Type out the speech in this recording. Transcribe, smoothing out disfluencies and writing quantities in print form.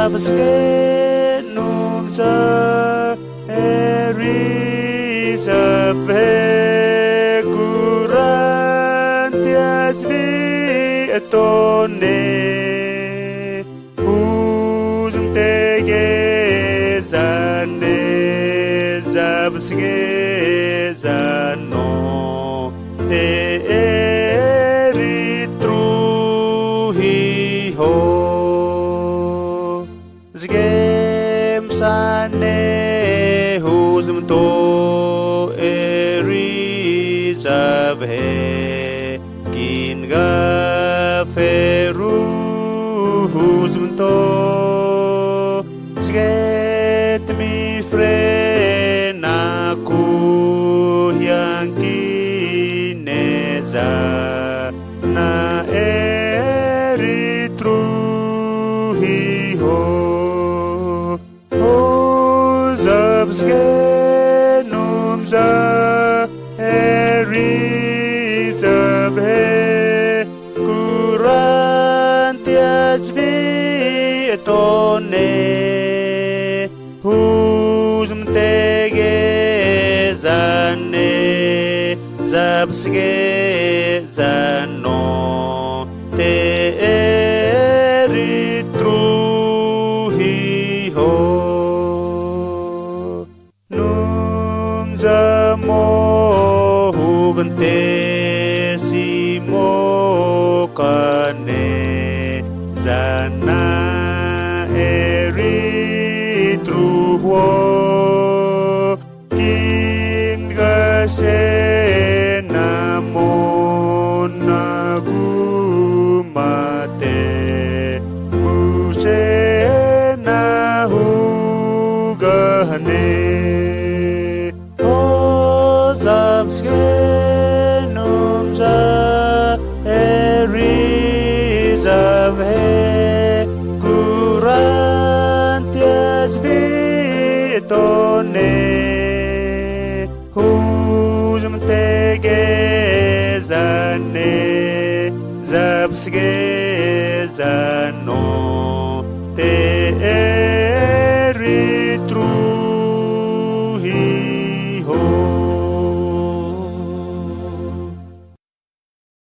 Zabske numza Erizabeth Gurantiasvi etone Uzumtege zane Zabske zano Eritruhi ho Zgem sane huzumto Erizabeth Kinga feru huzumto Zget mi frenaku yang kineza na eritruhi ho Zabsgenumza Erizabeth Kurantiasvi etone Huzumtegezane Zabsgezano te eritruhi ho Numzamo hugante simo kane Zana eritruho Kingase namon nagumate Buse nahugane Zabsgenumza Erizabeth Kurantiasvi etone Huzumtegezane Zabsgezano te